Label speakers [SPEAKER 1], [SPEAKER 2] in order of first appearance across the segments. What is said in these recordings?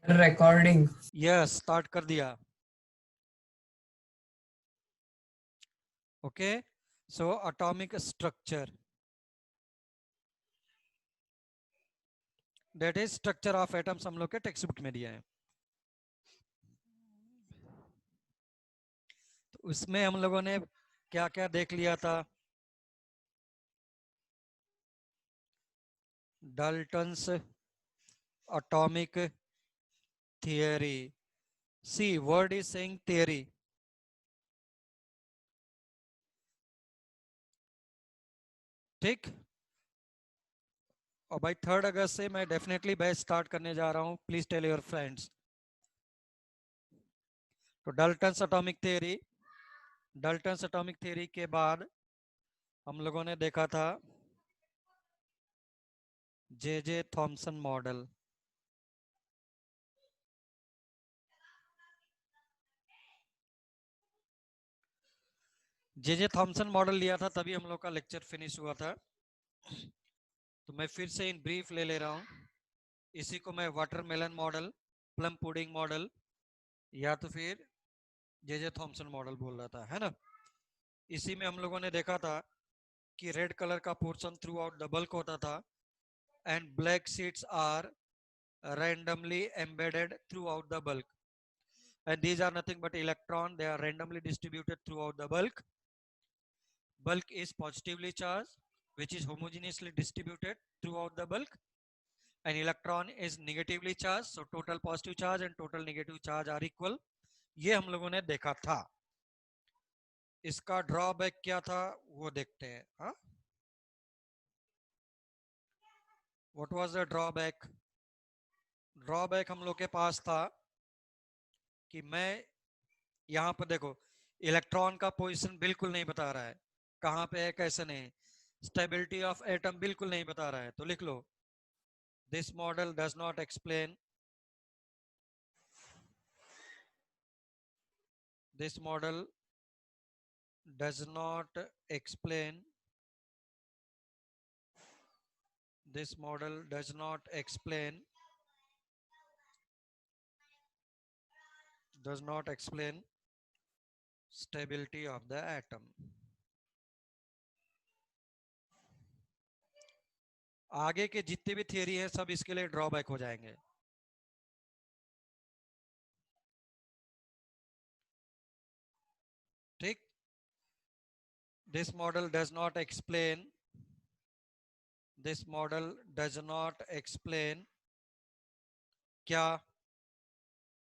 [SPEAKER 1] Recording.
[SPEAKER 2] Yes, start कर दिया। Okay, so atomic structure, that is structure of atoms, हम लोग के टेक्स्ट बुक में दिया है। तो उसमें हम लोगों ने क्या क्या देख लिया था? Dalton's atomic theory. See word is saying theory. ठीक। और भाई 3 अगस्त से मैं डेफिनेटली बैच स्टार्ट करने जा रहा हूँ, प्लीज टेल योर फ्रेंड्स। तो Dalton's atomic theory, Dalton's atomic theory के बाद हम लोगों ने देखा था जे जे थॉमसन मॉडल। जे जे थॉमसन मॉडल लिया था तभी हम लोग का लेक्चर फिनिश हुआ था। तो मैं फिर से इन ब्रीफ ले ले रहा हूँ। इसी को मैं watermelon model, plum pudding model, या तो फिर जे जे थॉमसन मॉडल बोल रहा था, है ना। इसी में हम लोगों ने देखा था कि रेड कलर का portion throughout the bulk होता था and black seeds are randomly embedded throughout the bulk, and these are nothing but electron. They are randomly distributed throughout the bulk. Bulk is positively charged, which is homogeneously distributed throughout the bulk, and electron is negatively charged, so total positive charge and total negative charge are equal. ये हम लोगों ने देखा था। इसका drawback क्या था वो देखते हैं। हाँ, what was the drawback? Drawback हम लोग के पास था कि मैं यहाँ पर देखो, इलेक्ट्रॉन का पोजीशन बिल्कुल नहीं बता रहा है, कहाँ पे है कैसे नहीं। स्टेबिलिटी ऑफ एटम बिल्कुल नहीं बता रहा है, तो लिख लो this model does not explain, this model does not explain, this model does not explain, does not explain stability of the atom. आगे के जितने भी थियरी है सब इसके लिए ड्रॉबैक हो जाएंगे। ठीक। This model does not explain, this model does not explain क्या?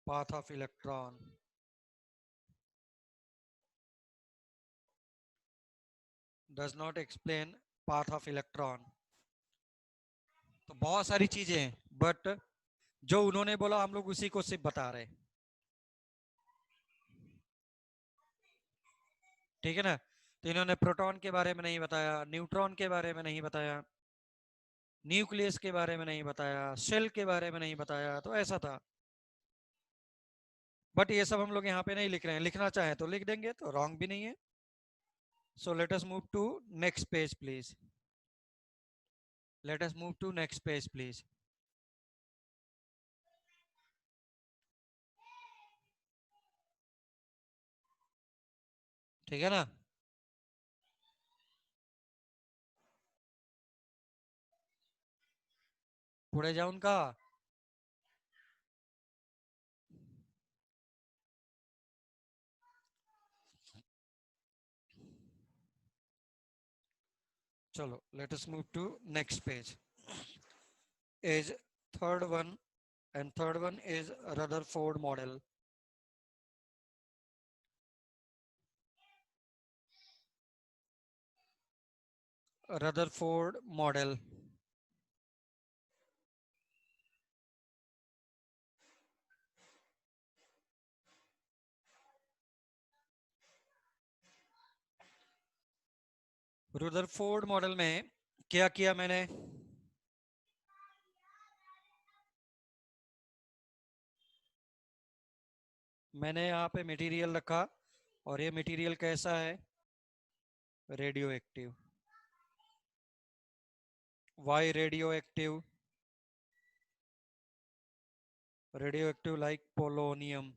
[SPEAKER 2] Path of electron. Does not explain path of electron. तो बहुत सारी चीजें हैं, बट जो उन्होंने बोला हम लोग उसी को सिर्फ बता रहे। ठीक है ना। तो इन्होंने प्रोटॉन के बारे में नहीं बताया, न्यूट्रॉन के बारे में नहीं बताया, न्यूक्लियस के बारे में नहीं बताया, सेल के बारे में नहीं बताया, तो ऐसा था। बट ये सब हम लोग यहाँ पे नहीं लिख रहे हैं, लिखना चाहे तो लिख देंगे, तो रॉन्ग भी नहीं है। So let us move to next page please, let us move to next page please. ठीक है ना। पुढे जाऊन का? चलो let us move to next page. is third one, and third one is Rutherford model. Rutherford model. Rutherford model में क्या किया मैंने? मैंने यहाँ पे मटेरियल रखा, और ये मटेरियल कैसा है? Radioactive. Why radioactive? radioactive like polonium.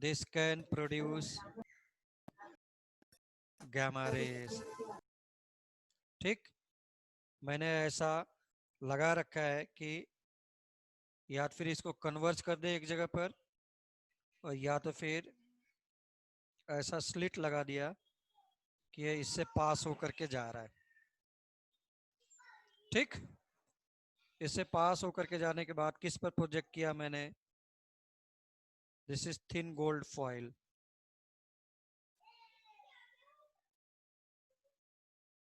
[SPEAKER 2] This can produce gamma rays. ठीक, मैंने ऐसा लगा रखा है कि या तो फिर इसको कन्वर्ज कर दे एक जगह पर, और या तो फिर ऐसा स्लिट लगा दिया कि ये इससे पास होकर के जा रहा है। ठीक, इससे पास होकर के जाने के बाद किस पर प्रोजेक्ट किया मैंने? This is thin gold foil.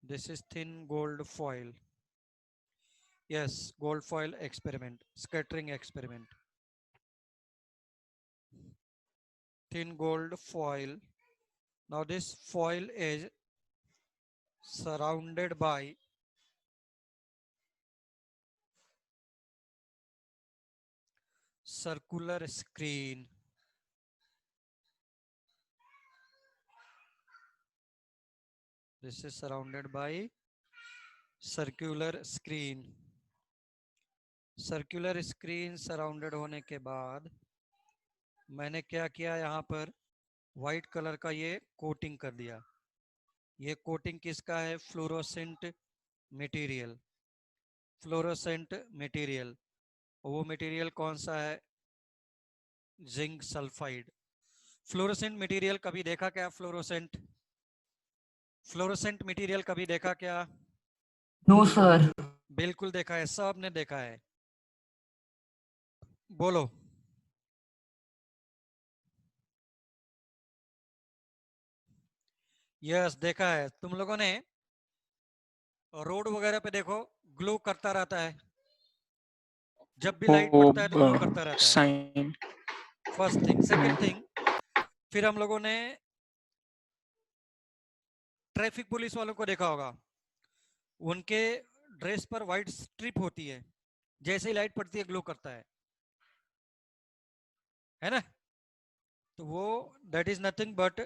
[SPEAKER 2] This is thin gold foil. Yes, gold foil experiment, scattering experiment. Thin gold foil. Now this foil is surrounded by circular screen. This is surrounded by circular screen. Circular screen surrounded होने के बाद मैंने क्या किया, यहाँ पर white colour का ये कोटिंग कर दिया। ये कोटिंग किसका है? Fluorescent material. फ्लोरोसेंट मटेरियल, वो मटेरियल कौन सा है? Zinc sulphide. फ्लोरोसेंट मटेरियल कभी देखा क्या? फ्लोरोसेंट फ्लोरोसेंट मटेरियल कभी देखा क्या?
[SPEAKER 1] No sir.
[SPEAKER 2] बिल्कुल देखा है, सबने देखा है। बोलो। यस, देखा है। तुम लोगों ने रोड वगैरह पे देखो, ग्लो करता रहता है, जब भी लाइट पड़ता है तो ग्लो करता रहता है।
[SPEAKER 1] Shine.
[SPEAKER 2] First thing. Second thing, फिर हम लोगों ने ट्रैफिक पुलिस वालों को देखा होगा, उनके ड्रेस पर व्हाइट स्ट्रिप होती है, जैसे ही लाइट पड़ती है ग्लो करता है ना? तो वो that is nothing but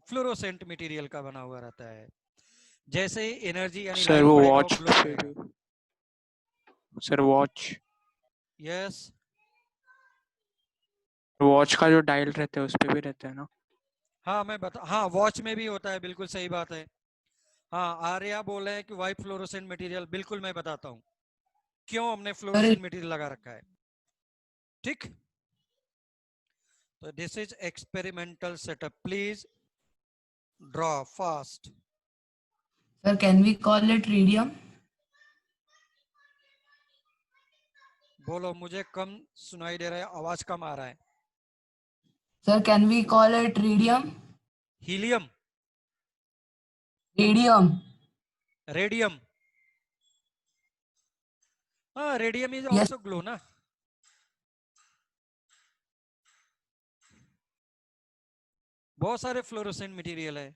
[SPEAKER 2] fluorescent material का बना हुआ रहता है। जैसे ही एनर्जी यानी
[SPEAKER 1] सर
[SPEAKER 2] लाइट
[SPEAKER 1] वो
[SPEAKER 2] पड़ेगा वो
[SPEAKER 1] वॉच
[SPEAKER 2] ग्लो
[SPEAKER 1] पे
[SPEAKER 2] करेगा।
[SPEAKER 1] सर वॉच
[SPEAKER 2] यस,
[SPEAKER 1] वॉच का जो डायल रहता है उस पे भी रहता है ना?
[SPEAKER 2] हाँ मैं बता, हाँ वॉच में भी होता है, बिल्कुल सही बात है। हाँ, आर्या बोल रहे हैं कि वाइट फ्लोरोसेंट मटेरियल, बिल्कुल मैं बताता हूँ क्यों हमने
[SPEAKER 1] सर
[SPEAKER 2] फ्लोरोसेंट मटेरियल लगा रखा है। ठीक, तो this is experimental setup, please draw fast.
[SPEAKER 3] Sir, can we call it radium?
[SPEAKER 2] बोलो, मुझे कम सुनाई दे रहा है, आवाज कम आ रहा है।
[SPEAKER 3] Sir, can we call it radium?
[SPEAKER 2] Helium,
[SPEAKER 3] Radium.
[SPEAKER 2] Radium. हाँ, radium is
[SPEAKER 3] Yes.
[SPEAKER 2] Also glow ना। बहुत सारे फ्लोरोसेंट मटेरियल है।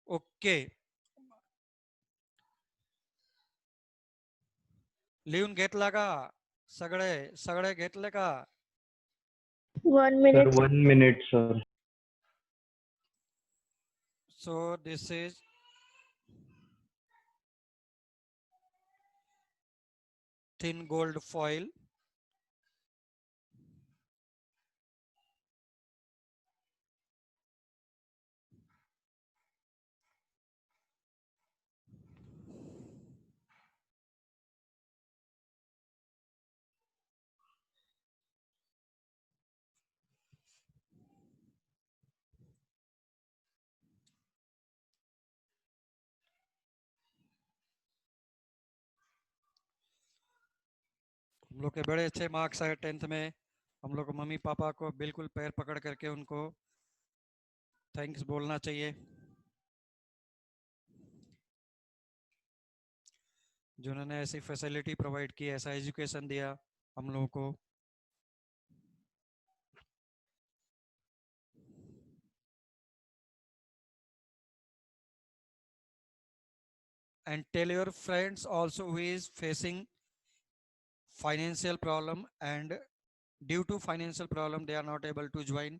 [SPEAKER 2] ओके, लिहून घेतला का? सगळे सगळे घेतले का?
[SPEAKER 4] 1
[SPEAKER 5] Sir,
[SPEAKER 4] minute.
[SPEAKER 5] 1 minute, sir.
[SPEAKER 2] So this is thin gold foil. हम लोग के बड़े अच्छे मार्क्स आए 10th में। हम लोग को मम्मी पापा को बिल्कुल पैर पकड़ करके उनको थैंक्स बोलना चाहिए, जिन्होंने ऐसी फैसिलिटी प्रोवाइड की, ऐसा एजुकेशन दिया हम लोगों को। And tell your friends also who is facing financial problem, and due to financial problem they are not able to join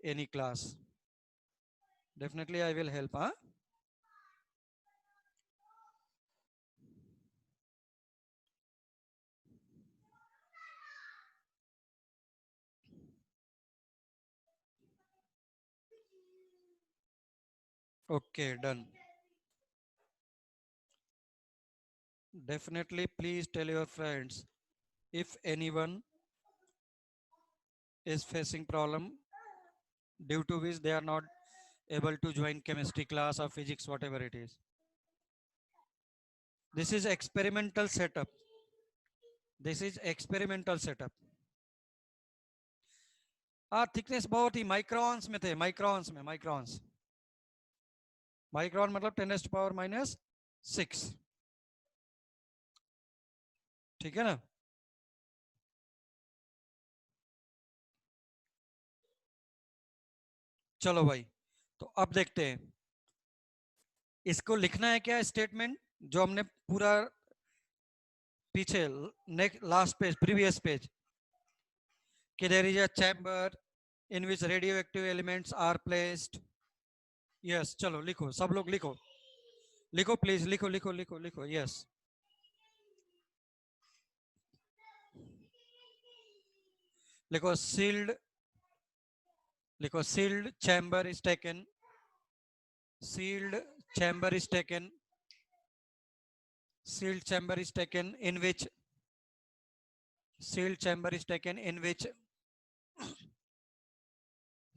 [SPEAKER 2] any class. Definitely I will help, huh? Okay, done. Definitely, please tell your friends if anyone is facing problem due to which they are not able to join chemistry class or physics, whatever it is. This is experimental setup. This is experimental setup. Thickness बहुत ही microns में थे, microns में, microns, micron मतलब 10⁻⁻⁶, ठीक है ना। चलो भाई, तो अब देखते हैं इसको लिखना है क्या स्टेटमेंट, जो हमने पूरा पीछे next last page, previous page, कि there is a chamber in which radioactive elements are placed. Yes, चलो लिखो, सब लोग लिखो, लिखो प्लीज, लिखो लिखो लिखो लिखो। यस, लिखो सील्ड, लिखो sealed chamber is taken, sealed chamber is taken, sealed chamber is taken in which, sealed chamber is taken in which,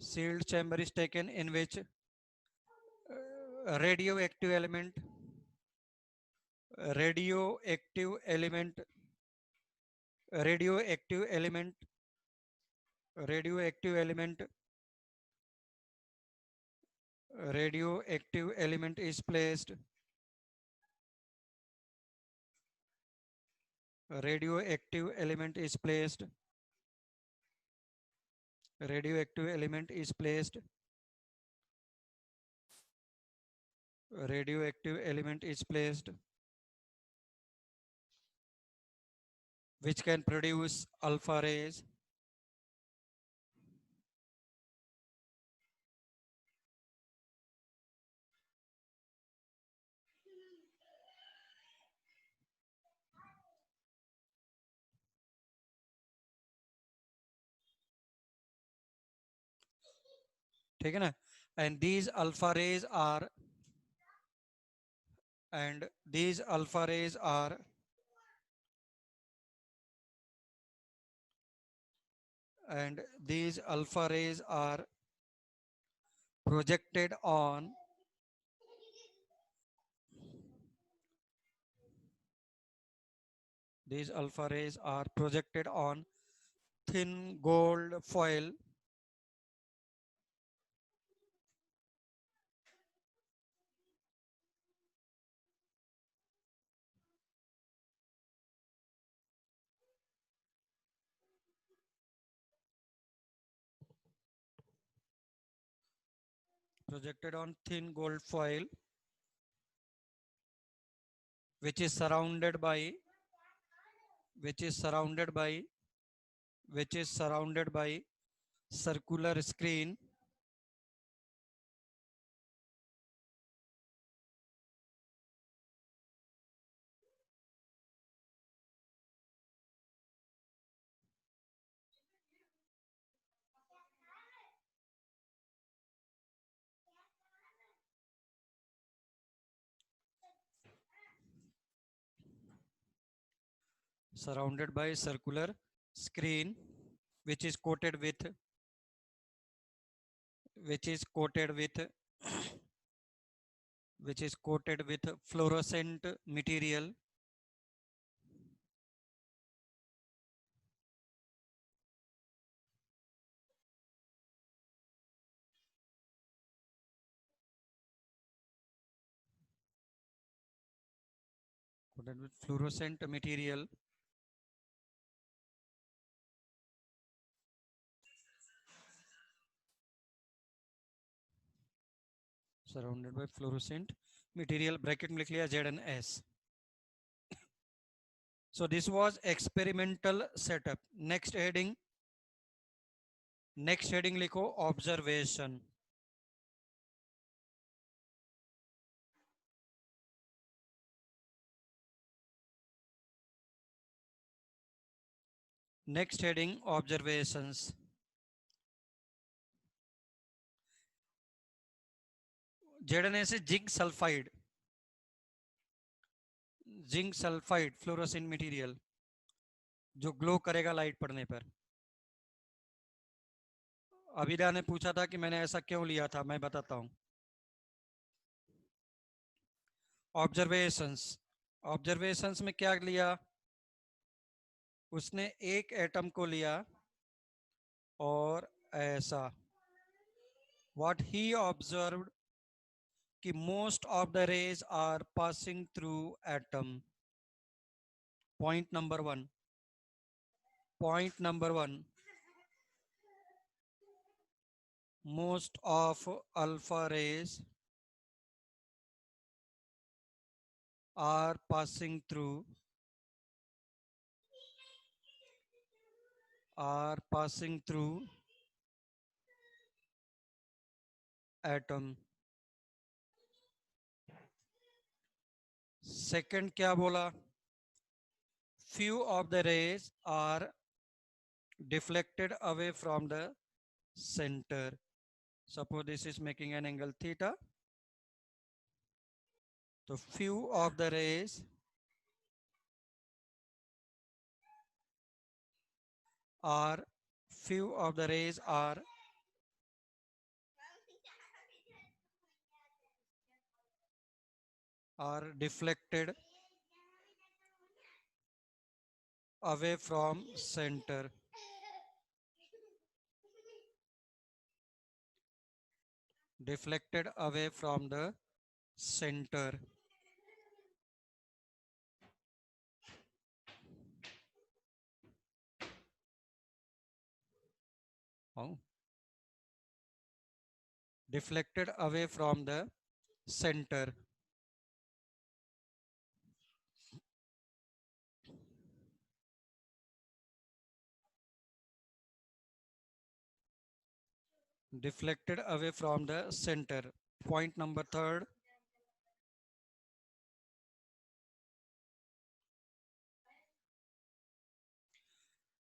[SPEAKER 2] sealed chamber is taken in which radioactive element, radioactive element, radioactive element, radioactive element, radioactive element is placed, radioactive element is placed, radioactive element is placed, radioactive element is placed, which can produce alpha rays, ठीक है ना। And these alpha rays are, and these alpha rays are, and these alpha rays are projected on, these alpha rays are projected on thin gold foil projected on thin gold foil which is surrounded by, which is surrounded by, which is surrounded by circular screen, surrounded by circular screen which is coated with, which is coated with, which is coated with fluorescent material, coated with fluorescent material surrounded by fluorescent material, bracket में लिख लिया ZnS. So this was experimental setup. Next heading, next heading लिखो observation. Next heading observations. जेडन से zinc sulphide, zinc sulphide fluorescent material जो glow करेगा light पड़ने पर। अभिदा ने पूछा था कि मैंने ऐसा क्यों लिया था, मैं बताता हूं। ऑब्जर्वेशंस, ऑब्जर्वेशंस में क्या लिया, उसने एक एटम को लिया और ऐसा, व्हाट ही ऑब्जर्व्ड कि most of the rays are passing through atom. Point number one, point number one, most of alpha rays are passing through atom। second क्या बोला, few of the rays are deflected away from the center, suppose this is making an angle theta, so few of the rays are deflected away from center, deflected away from the center। Oh. Deflected away from the center। Deflected away from the center। Point number third,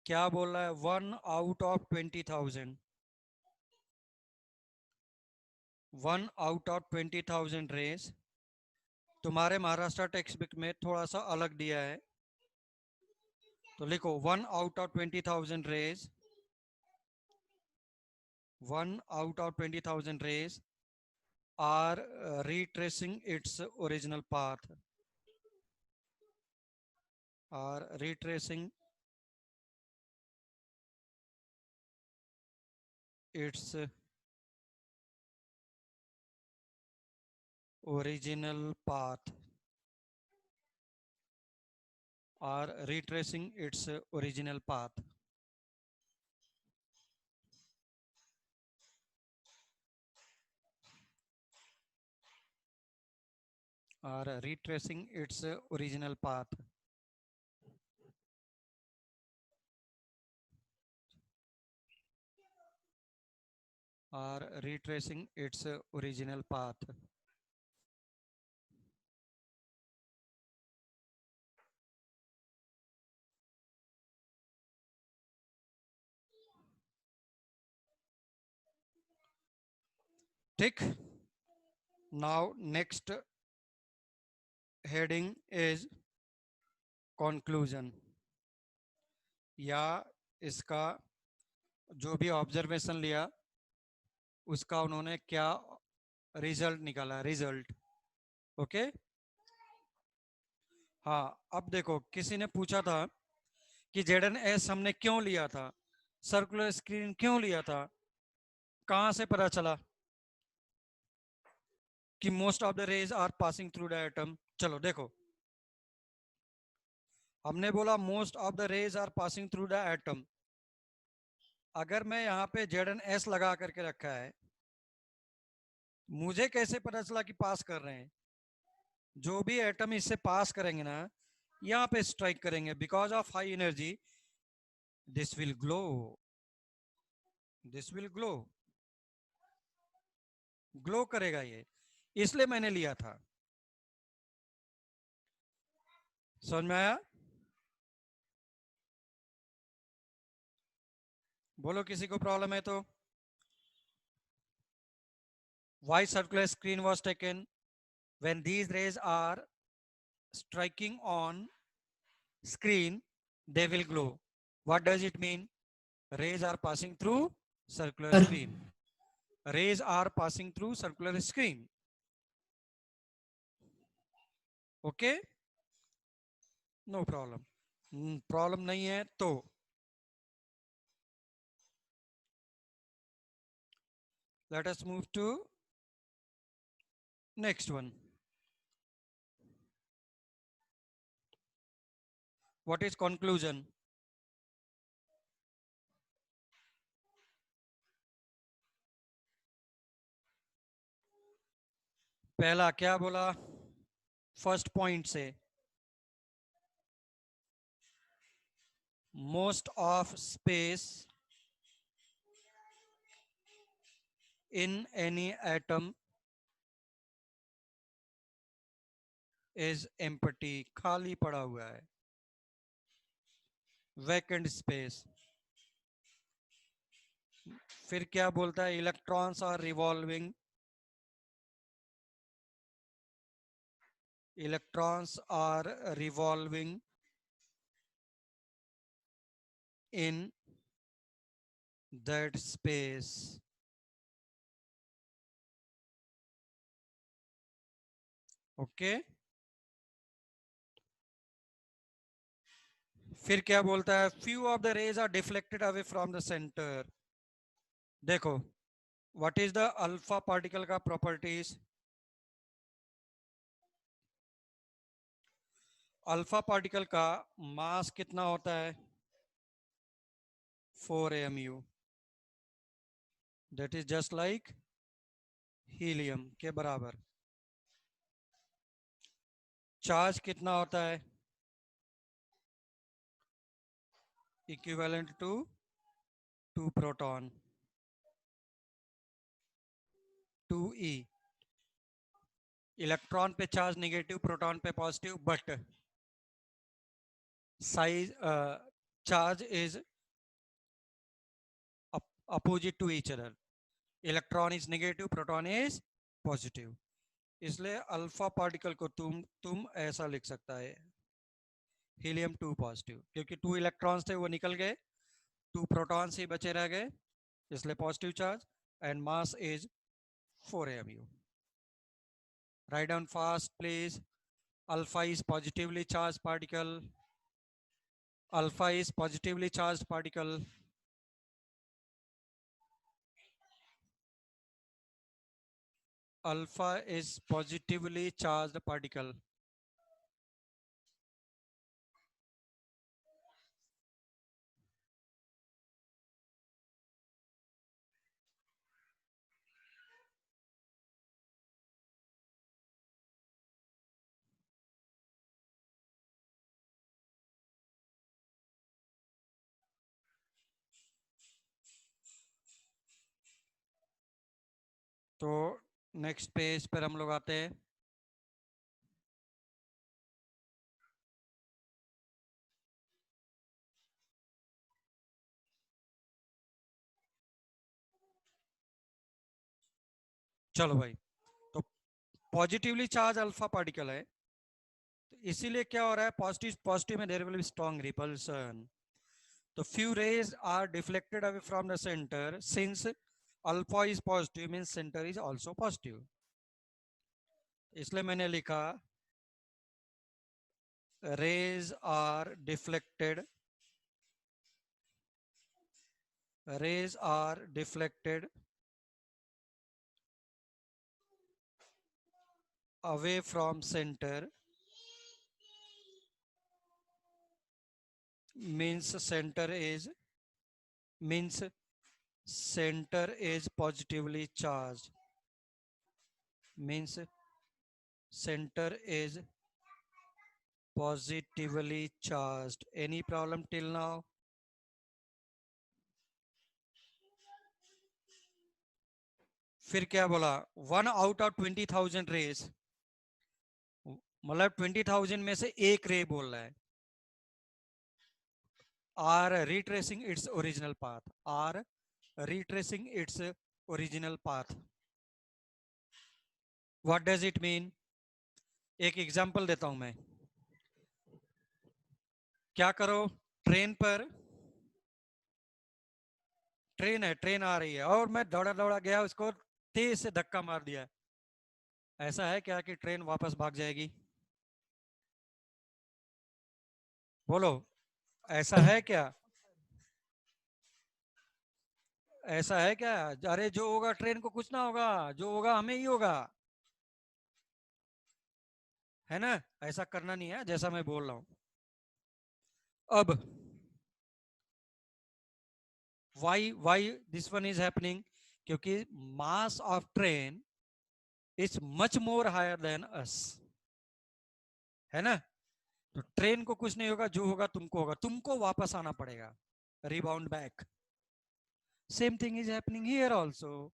[SPEAKER 2] क्या बोल रहा है, 1 out of 20,000, 1 out of 20,000 race. तुम्हारे Maharashtra text book में थोड़ा सा अलग दिया है, तो लिखो 1 out of 20,000 rays, 1 out of 20,000 rays are retracing its original path, are retracing its original path, are retracing its original path। are retracing its original path। are retracing its original path। ठीक, now next heading is conclusion, या इसका जो भी observation लिया उसका उन्होंने क्या result निकाला, रिजल्ट। ओके, हाँ अब देखो, किसी ने पूछा था कि ZnS हमने क्यों लिया था, सर्कुलर स्क्रीन क्यों लिया था, कहां से पता चला कि most of the rays are passing through the atom. चलो देखो, हमने बोला most of the rays are passing through the atom, अगर मैं यहाँ पे ZnS लगा करके रखा है, मुझे कैसे पता चला कि पास कर रहे हैं, जो भी एटम इससे पास करेंगे ना, यहाँ पे स्ट्राइक करेंगे, because of high energy this will glow, this will glow, glow करेगा ये, इसलिए मैंने लिया था। समझ में आया? बोलो किसी को प्रॉब्लम है तो। Why circular screen was taken? When these rays are striking on screen, they will glow. What does it mean? Rays are passing through circular
[SPEAKER 3] Sir.
[SPEAKER 2] screen. Rays are passing through circular screen. Okay? No problem. Problem नहीं है तो let us move to next one. What is conclusion? पहला क्या बोला first point से most of space in any atom is empty, खाली पड़ा हुआ है, वैकेंट स्पेस। फिर क्या बोलता है? Electrons are revolving, electrons are revolving in that space. Okay. फिर क्या बोलता है? few of the rays are deflected away from the center. देखो what is the alpha particle का properties? अल्फा पार्टिकल का मास कितना होता है? 4 mu. That is just like helium के बराबर। चार्ज कितना होता है? Equivalent to 2 proton, 2e। Electron पे चार्ज नेगेटिव, प्रोटॉन पे positive, but size charge is opposite to each other. Electron is negative, proton is positive. इसलिए अल्फा पार्टिकल को तुम ऐसा लिख सकता है, हीलियम 2 पॉजिटिव, क्योंकि 2 इलेक्ट्रॉन्स थे वो निकल गए, 2 प्रोटॉन्स ही बचे रह गए, इसलिए positive charge, and mass is 4 mu. Write down fast, please. Alpha is positively charged particle. Alpha is positively charged particle. Alpha is positively charged particle. तो नेक्स्ट पेज पर हम लोग आते हैं। चलो भाई, तो पॉजिटिवली चार्ज अल्फा पार्टिकल है, तो इसीलिए क्या हो रहा है? पॉजिटिव पॉजिटिव में there will be strong repulsion. तो few rays are deflected away from the center. Since alpha is positive means center is also positive. इसलिए मैंने लिखा rays are deflected away from center means center is positively charged, means center is positively charged. Any problem till now? फिर क्या बोला? 1 out of 20,000 raise, मतलब 20,000 में से एक रे बोल रहा है, are retracing its original path, what does it mean? एक एग्जांपल देता हूं मैं। क्या करो, ट्रेन पर, ट्रेन है, ट्रेन आ रही है और मैं दौड़ा दौड़ा गया, उसको तेज से धक्का मार दिया। ऐसा है क्या कि ट्रेन वापस भाग जाएगी? बोलो, ऐसा है क्या? ऐसा है क्या? अरे जो होगा ट्रेन को कुछ ना होगा, जो होगा हमें ही होगा, है ना? ऐसा करना नहीं है जैसा मैं बोल रहा हूं। अब why this one is happening? क्योंकि mass of train is much more higher than us, है ना? तो ट्रेन को कुछ नहीं होगा, जो होगा तुमको होगा, तुमको वापस आना पड़ेगा, rebound back. Same thing is happening here also.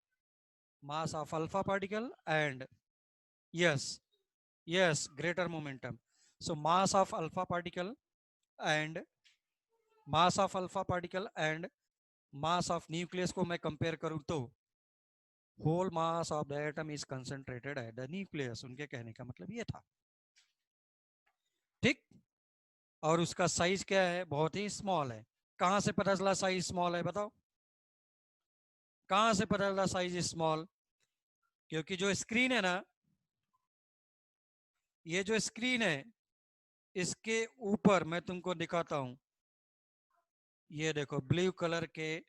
[SPEAKER 2] Mass of alpha particle and yes, yes, greater momentum. So and mass of alpha particle and mass of nucleus को मैं कंपेयर करूं तो whole mass of the atom is concentrated at the nucleus। उनके कहने का मतलब ये था, ठीक? और उसका साइज क्या है? बहुत ही स्मॉल है। कहां से पता चला साइज स्मॉल है? बताओ, कहां से पता चला साइज स्मॉल? क्योंकि जो स्क्रीन है ना, ये जो स्क्रीन है, इसके ऊपर मैं तुमको दिखाता हूं, ये देखो ब्लू कलर के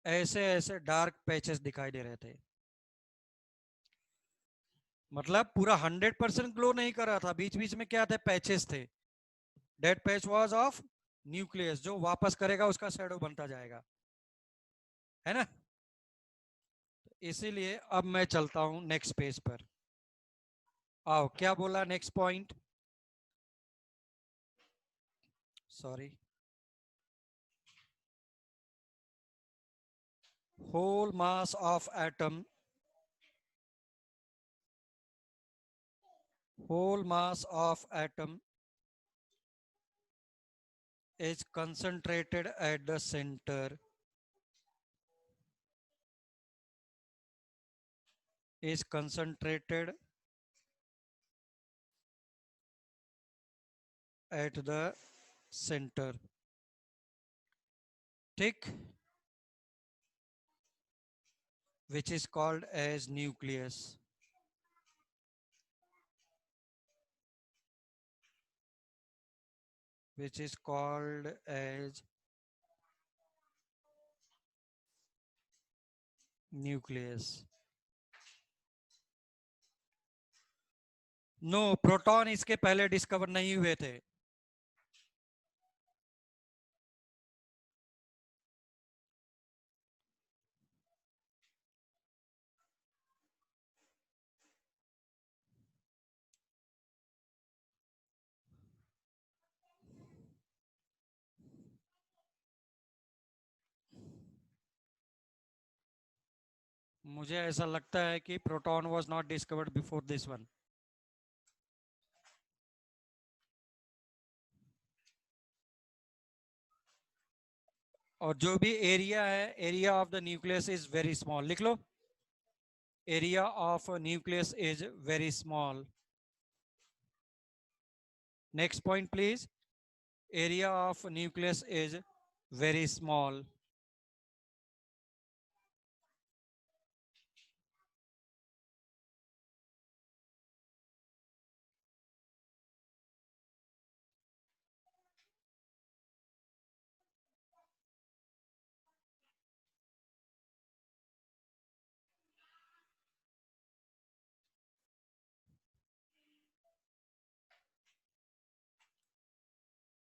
[SPEAKER 2] ऐसे ऐसे डार्क पैचेस दिखाई दे रहे थे। मतलब पूरा 100% ग्लो नहीं कर रहा था, बीच बीच में क्या थे? पैचेस थे। That patch was of nucleus, जो वापस करेगा उसका शैडो बनता जाएगा, है ना? इसीलिए अब मैं चलता हूं नेक्स्ट पेज पर। आओ, क्या बोला next point? Sorry, whole mass of atom, whole mass of atom is concentrated at the center, is concentrated at the center, ठीक? Which is called as nucleus, which is called as nucleus। No, proton इसके पहले discover नहीं हुए थे। मुझे ऐसा लगता है कि proton was not discovered before this one. और जो भी एरिया है, area of the nucleus is very small, लिख लो, area of nucleus is very small. Next point please, area of nucleus is very small.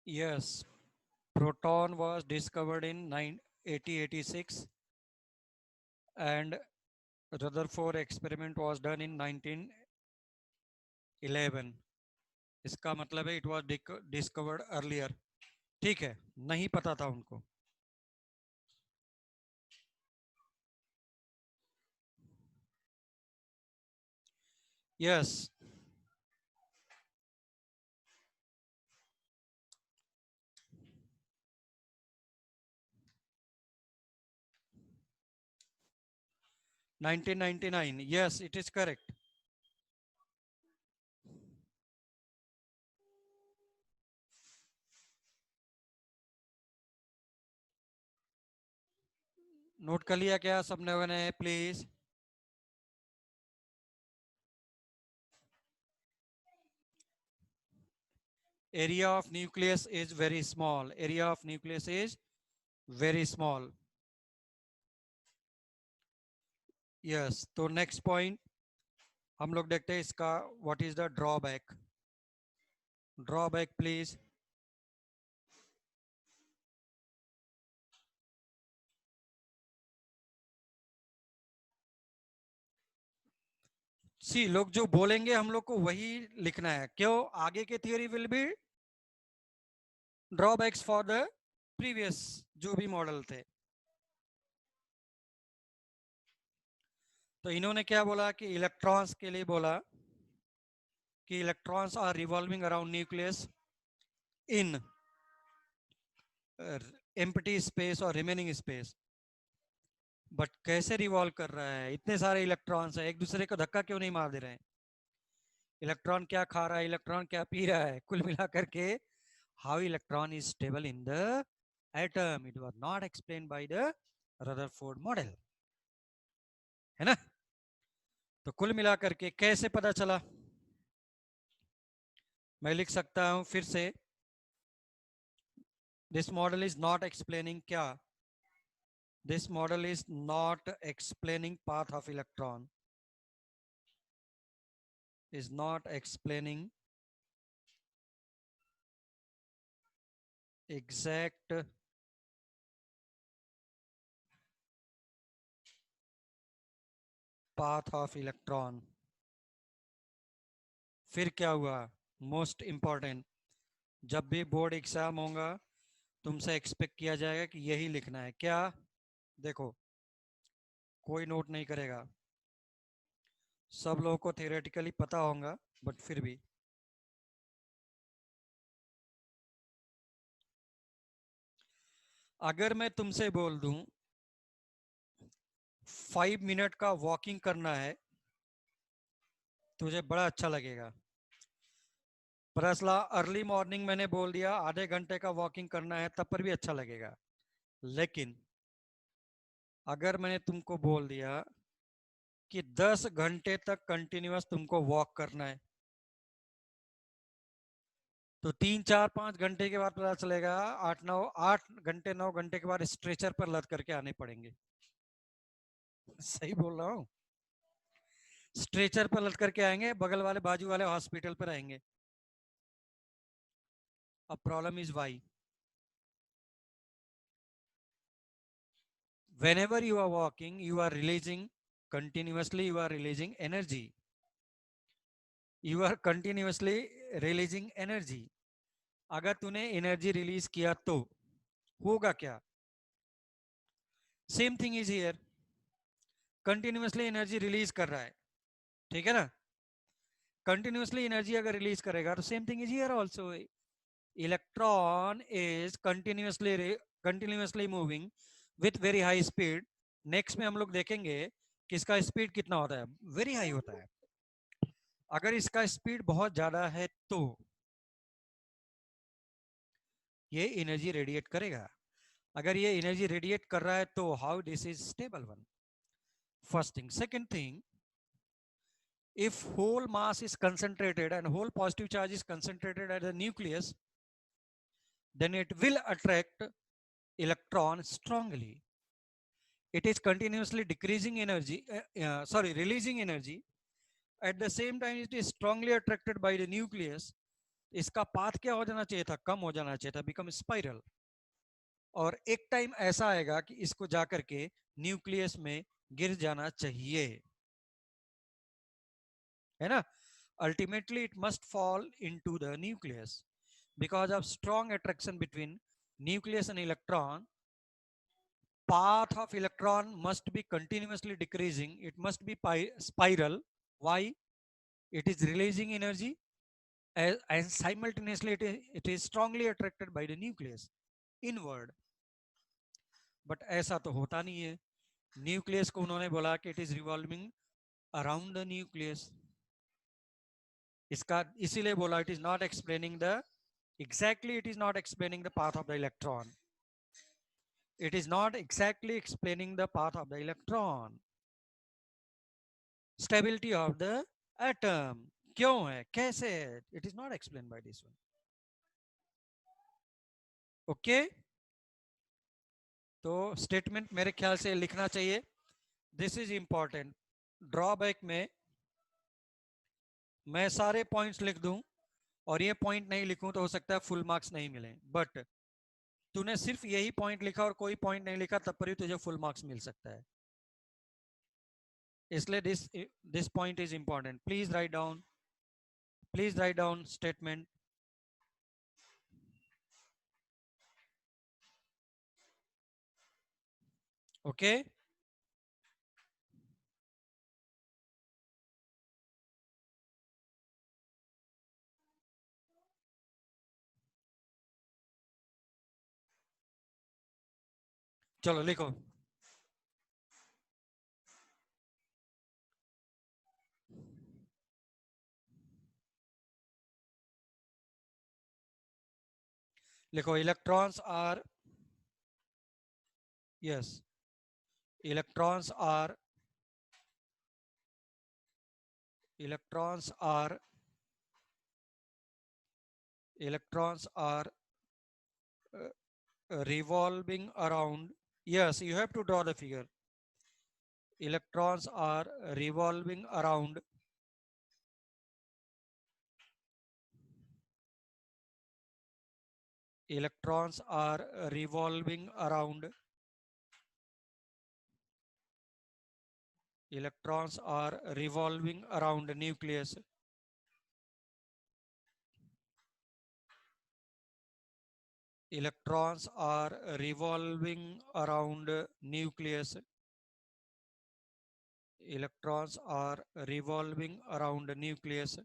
[SPEAKER 2] Yes, proton was discovered in 1886 and Rutherford experiment was done in 1911। इसका मतलब है it was discovered earlier, ठीक है? नहीं पता था उनको। Yes, 1999. Yes, it is correct. Note कर लिया क्या सबने please? Area of nucleus is very small. Area of nucleus is very small. Yes. तो next point हम लोग देखते हैं इसका what is the drawback. Drawback please. सी लोग जो बोलेंगे हम लोग को वही लिखना है. क्यों? आगे के theory will be drawbacks for the previous जो भी मॉडल थे. तो इन्होंने क्या बोला कि इलेक्ट्रॉन्स के लिए बोला कि electrons are revolving around nucleus in empty space और रिमेनिंग स्पेस. बट कैसे रिवॉल्व कर रहा है? इतने सारे इलेक्ट्रॉन्स है, एक दूसरे को धक्का क्यों नहीं मार दे रहे हैं? इलेक्ट्रॉन क्या खा रहा है, इलेक्ट्रॉन क्या पी रहा है? कुल मिलाकर के how electron is stable in the atom, it was not explained by the Rutherford model, है ना? तो कुल मिलाकर के कैसे पता चला? मैं लिख सकता हूं फिर से, this model is not explaining क्या? This model is not explaining path of electron, is not explaining exact path of electron. फिर क्या हुआ? मोस्ट इंपॉर्टेंट, जब भी बोर्ड एग्जाम होगा तुमसे एक्सपेक्ट किया जाएगा कि यही लिखना है. क्या? देखो, कोई नोट नहीं करेगा, सब लोगों को थियोरेटिकली पता होगा, बट फिर भी अगर मैं तुमसे बोल दूं 5 मिनट का वॉकिंग करना है, तुझे बड़ा अच्छा लगेगा. परसला अर्ली मॉर्निंग मैंने बोल दिया आधे घंटे का वॉकिंग करना है, तब पर भी अच्छा लगेगा. लेकिन अगर मैंने तुमको बोल दिया कि 10 घंटे तक कंटिन्यूअस तुमको वॉक करना है, तो 3 4 5 घंटे के बाद पता चलेगा 8 घंटे 9 घंटे के बाद स्ट्रेचर पर लद करके आने पड़ेंगे. सही बोल रहा हूं? स्ट्रेचर पर लद करके आएंगे, बगल वाले बाजू वाले हॉस्पिटल पर आएंगे. अब problem is why. Whenever you are walking, you are releasing continuously, you are releasing energy. You are continuously releasing energy. अगर तूने एनर्जी रिलीज किया तो होगा क्या? Same thing is here, continuously energy release कर रहा है, ठीक है ना? कंटिन्यूअसली एनर्जी अगर रिलीज करेगा तो same thing is here also. Electron is continuously moving with very high speed. Next में हम लोग देखेंगे कि इसका स्पीड कितना होता है, वेरी हाई होता है. अगर इसका स्पीड बहुत ज्यादा है तो ये एनर्जी रेडिएट करेगा. अगर ये एनर्जी रेडिएट कर रहा है तो how this is stable one. First thing. Second thing, if whole mass is concentrated and whole positive charge is concentrated at the nucleus, then it will attract electron strongly. It is continuously decreasing energy, releasing energy. At the same time it is strongly attracted by the nucleus. इसका path क्या हो जाना चाहिए था? कम हो जाना चाहिए था, बिकम स्पाइरल. और एक टाइम ऐसा आएगा कि इसको जाकर के न्यूक्लियस में गिर जाना चाहिए, है ना? Ultimately it must fall into the nucleus because of strong attraction between nucleus and electron. Path of electron must be continuously decreasing, it must be spiral. Why? It is releasing energy and simultaneously it is strongly attracted by the nucleus inward. But ऐसा तो होता नहीं है. Nucleus को उन्होंने बोला कि it is revolving around the nucleus. इसका इसीलिए बोला it is not explaining the exactly it is not explaining the path of the electron. It is not exactly explaining the path of the electron. Stability of the atom क्यों है, कैसे है, it is not explained by this one. Okay तो statement मेरे ख्याल से लिखना चाहिए, दिस इज इंपॉर्टेंट। ड्रॉबैक में मैं सारे पॉइंट्स लिख दूं और ये पॉइंट नहीं लिखूं तो हो सकता है फुल मार्क्स नहीं मिले, बट तूने सिर्फ यही पॉइंट लिखा और कोई पॉइंट नहीं लिखा तब पर ही तुझे फुल मार्क्स मिल सकता है, इसलिए this point is important. Please write down statement. Okay चलो लिखो। लिखो electrons are, yes, electrons are electrons are electrons are revolving around, yes, you have to draw the figure. Electrons are revolving around electrons are revolving around electrons are revolving around the nucleus. Electrons are revolving around nucleus. Electrons are revolving around the nucleus.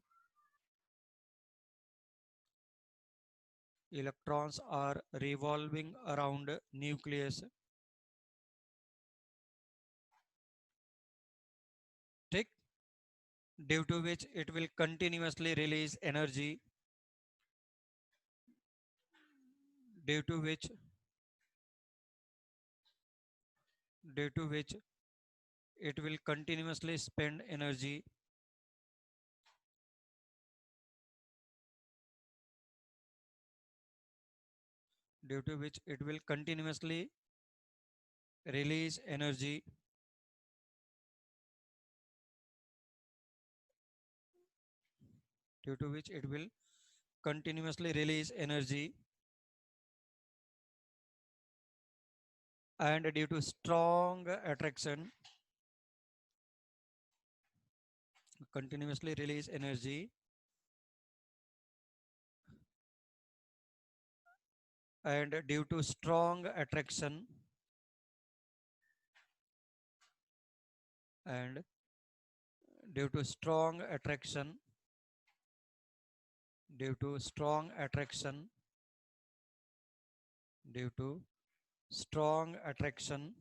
[SPEAKER 2] Electrons are revolving around nucleus. Tick. Due to which it will continuously release energy. Due to which it will continuously spend energy. Due to which it will continuously release energy. Due to which it will continuously release energy. And due to strong attraction, continuously release energy. And due to strong attraction, and due to strong attraction, due to strong attraction, due to strong attraction,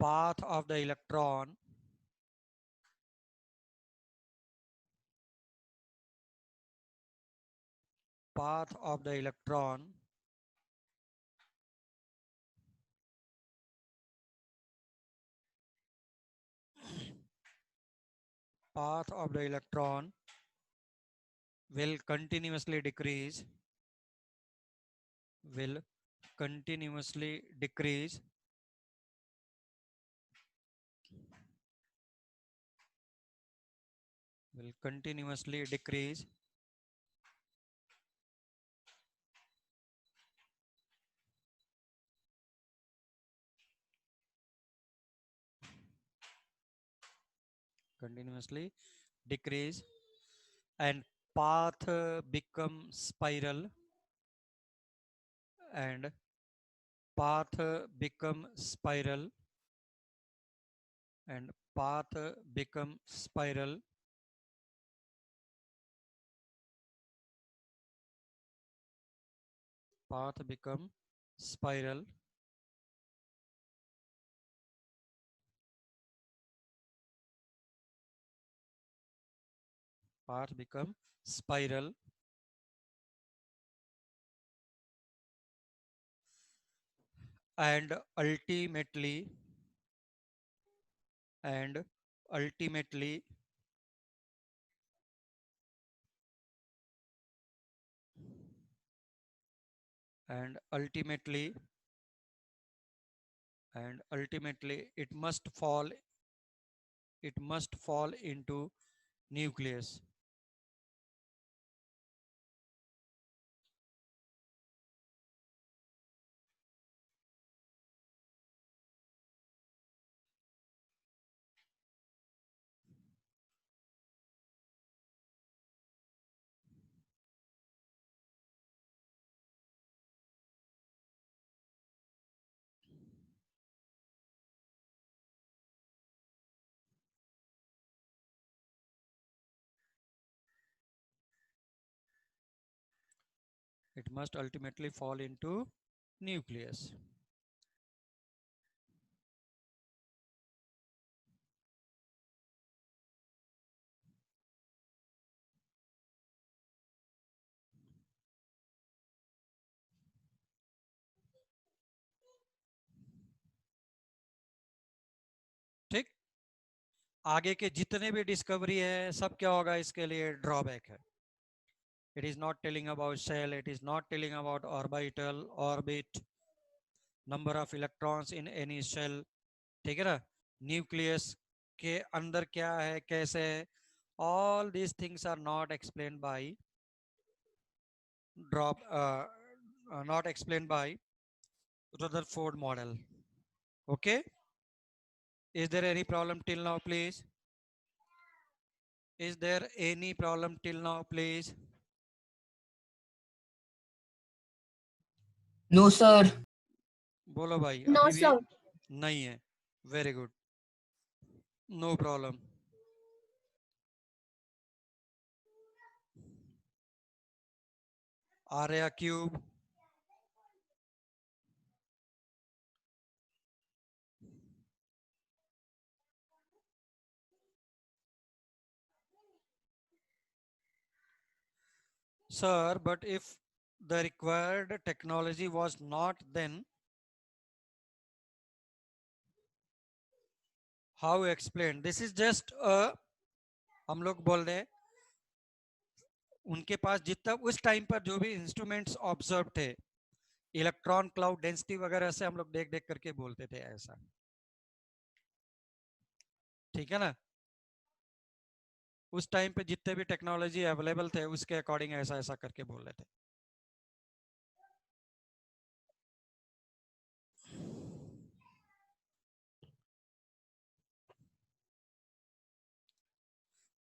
[SPEAKER 2] path of the electron, path of the electron path of the electron will continuously decrease, will continuously decrease, will continuously decrease continuously decrease, and path become spiral, and path become spiral, and path become spiral, path become spiral, path become spiral. And ultimately and ultimately and ultimately and ultimately it must fall into nucleus. It must ultimately fall into nucleus. ठीक, आगे के जितने भी discovery है सब क्या होगा, इसके लिए ड्रॉबैक है. It is not telling about shell, it is not telling about orbital, orbit, number of electrons in any shell. ठीक है ना, न्यूक्लियस के अंदर क्या है, कैसे है, all these things are not explained by not explained by Rutherford model. Okay, is there any problem till now, please? Is there any problem till now, please?
[SPEAKER 3] No, sir.
[SPEAKER 2] बोलो भाई.
[SPEAKER 4] No,
[SPEAKER 2] अभी भी
[SPEAKER 4] sir.
[SPEAKER 2] नहीं है. Very good. No problem. area cube, sir, but if the required technology was not, then how explain? This is just a, हम लोग बोल रहे हैं उनके पास जितना उस टाइम पर जो भी इंस्ट्रूमेंट्स ऑब्जर्व थे, इलेक्ट्रॉन क्लाउड डेंसिटी वगैरह से हम लोग देख देख करके बोलते थे ऐसा. ठीक है ना, उस टाइम पे जितने भी टेक्नोलॉजी अवेलेबल थे उसके अकॉर्डिंग ऐसा ऐसा करके बोल रहे थे.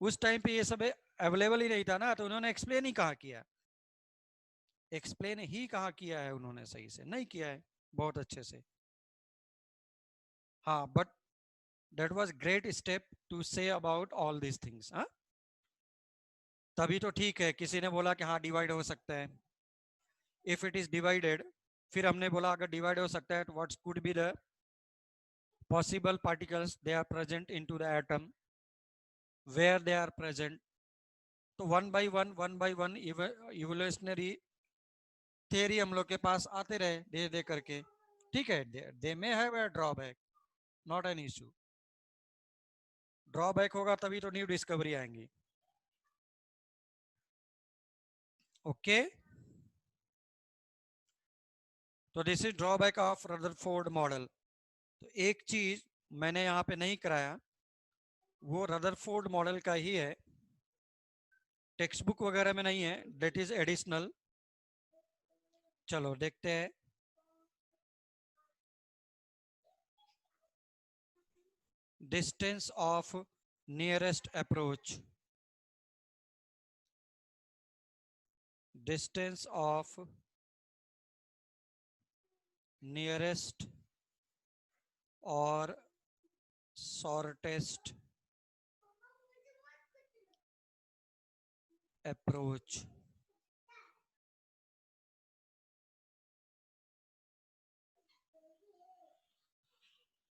[SPEAKER 2] उस टाइम पे ये सब अवेलेबल ही नहीं था ना, तो उन्होंने एक्सप्लेन ही कहाँ किया, एक्सप्लेन ही कहाँ किया है उन्होंने, सही से नहीं किया है बहुत अच्छे से. हाँ, but that was great step to say about all these things. हाँ, तभी तो ठीक है. किसी ने बोला कि हाँ डिवाइड हो सकता है, इफ इट इज डिवाइडेड, फिर हमने बोला अगर डिवाइड हो सकता है तो what could be the possible particles they are present into the atom, where they are present. तो one by one evolutionary theory हम लोग के पास आते रहे दे दे करके. ठीक है, they may have a drawback, not an issue. Drawback होगा तभी तो न्यू डिस्कवरी आएंगी. ओके, तो this is drawback of Rutherford model. तो एक चीज मैंने यहाँ पे नहीं कराया, वो रदरफोर्ड मॉडल का ही है, टेक्स्ट बुक वगैरह में नहीं है, दैट इज एडिशनल. चलो देखते हैं. Distance of nearest approach, distance of nearest और shortest approach.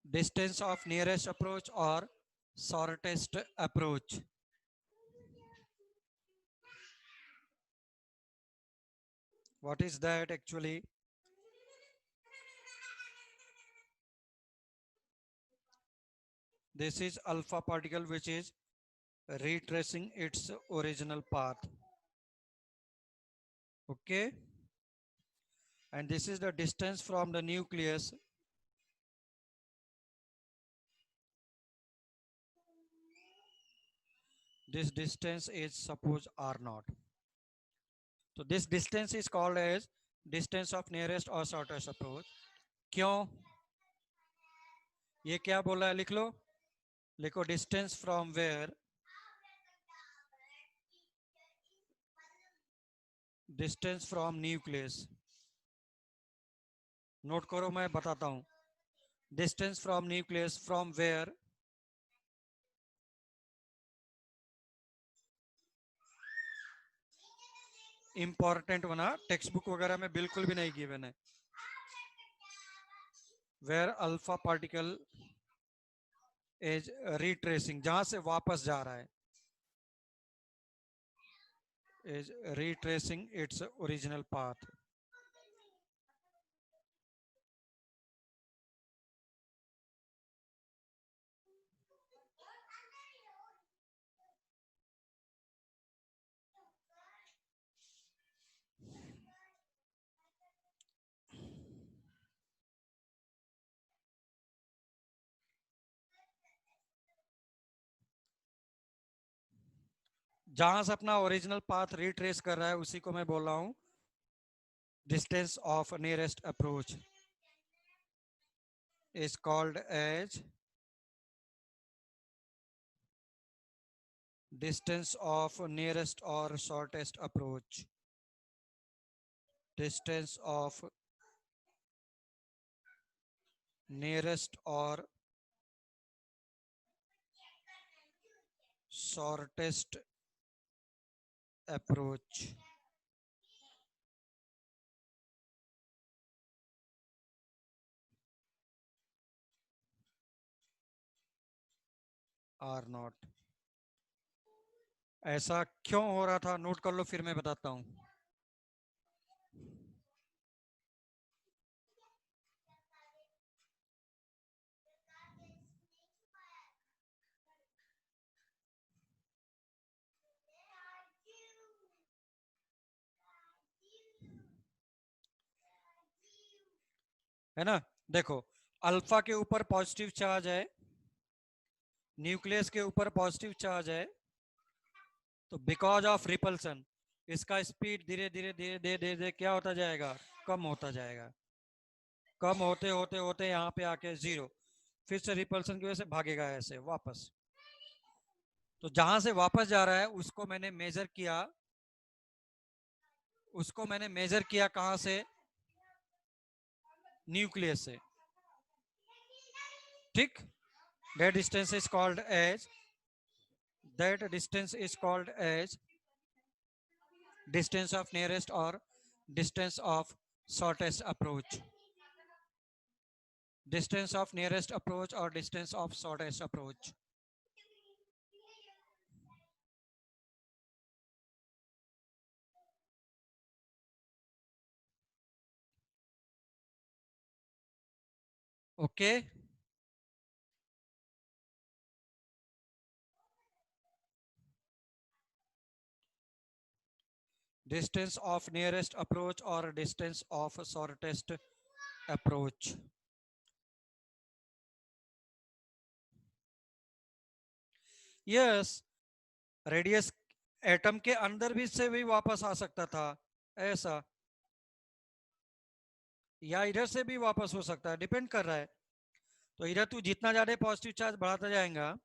[SPEAKER 2] Distance of nearest approach or shortest approach. What is that actually? This is alpha particle which is retracing its original path. Okay. And this is the distance from the nucleus this distance is suppose r0. So this distance is called as distance of nearest or shortest approach. क्यों? ये क्या बोला है, लिख लो. लिखो distance from where distance from nucleus. नोट करो, मैं बताता हूं. Distance from nucleus from where important बना, टेक्स्ट बुक वगैरह में बिल्कुल भी नहीं गिवन है. Where alpha particle is retracing, जहां से वापस जा रहा है, is retracing its original path. जहां से अपना ओरिजिनल पाथ रिट्रेस कर रहा है उसी को मैं बोल रहा हूं distance of nearest approach is called as distance of nearest or shortest approach. Distance of nearest or shortest approach. R not. ऐसा क्यों हो रहा था, नोट कर लो, फिर मैं बताता हूं. है ना, देखो अल्फा के ऊपर पॉजिटिव चार्ज है, न्यूक्लियस के ऊपर पॉजिटिव चार्ज है, तो बिकॉज ऑफ रिपल्सन इसका स्पीड धीरे धीरे धीरे धीरे धीरे धीरे क्या होता जाएगा, कम होता जाएगा. कम होते होते होते यहाँ पे आके जीरो, फिर से रिपल्सन की वजह से भागेगा ऐसे वापस. तो जहां से वापस जा रहा है उसको मैंने मेजर किया, कहां से, न्यूक्लियस से. ठीक. that distance is called as distance of nearest or distance of shortest approach. Distance of nearest approach or distance of shortest approach. Okay. Distance of nearest approach or distance of shortest approach. Yes, radius atom के अंदर भी से भी वापस आ सकता था ऐसा, या इधर से भी वापस हो सकता है, डिपेंड कर रहा है. तो इधर तू जितना ज्यादा पॉजिटिव चार्ज बढ़ाता जाएगा,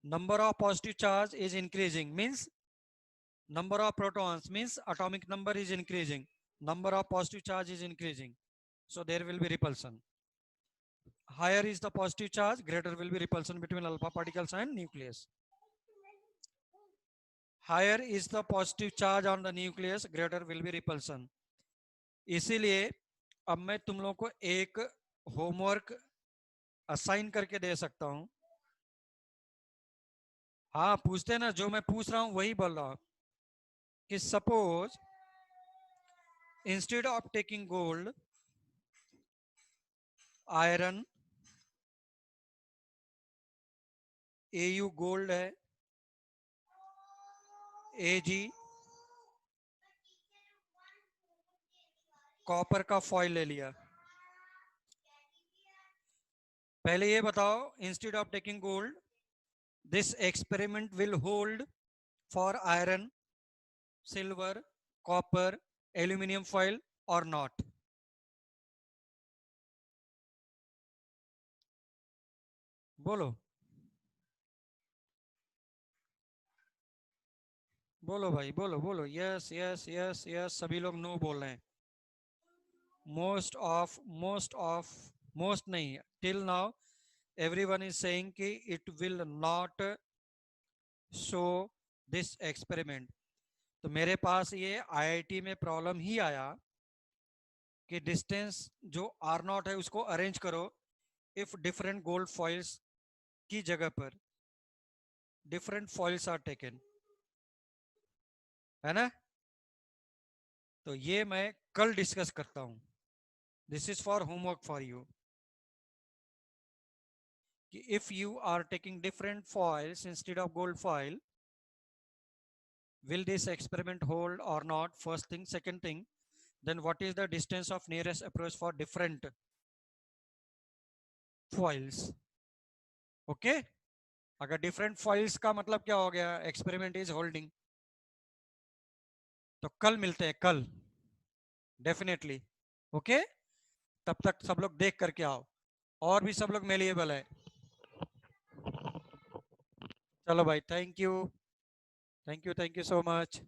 [SPEAKER 2] number of positive charge is increasing, means number of protons, means atomic number is increasing, number of positive charge is increasing, so there will be repulsion. Higher is the positive charge, greater will be repulsion between alpha particles and nucleus. Higher is the positive charge on the nucleus, greater will be repulsion. इसीलिए अब मैं तुम लोगों को एक homework assign करके दे सकता हूं. हाँ पूछते ना, जो मैं पूछ रहा हूं वही बोल रहा हूं कि suppose instead of taking gold, iron, AU gold है, AG कॉपर का फॉइल ले लिया। पहले ये बताओ, instead of taking gold, this experiment will hold for iron, silver, copper, aluminium foil और नॉट? बोलो बोलो भाई, बोलो बोलो, यस यस यस यस, सभी लोग नो बोल रहे हैं। मोस्ट नहीं, till now everyone is saying कि it will not show this experiment। तो मेरे पास ये IIT में प्रॉब्लम ही आया कि डिस्टेंस जो R0 है उसको अरेंज करो इफ डिफरेंट गोल्ड फॉइल्स की जगह पर डिफरेंट फॉइल्स आर टेकन, है ना? तो ये मैं कल डिस्कस करता हूं। This is for homework for you कि if you are taking different foils instead of gold foil, will this experiment hold or not? First thing. Second thing, then what is the distance of nearest approach for different foils? Okay, अगर different foils का मतलब क्या हो गया, experiment is holding। तो कल मिलते हैं, कल डेफिनेटली। ओके, तब तक सब लोग देख करके आओ, और भी सब लोग मेलेबल है। चलो भाई, thank you, thank you, thank you so much.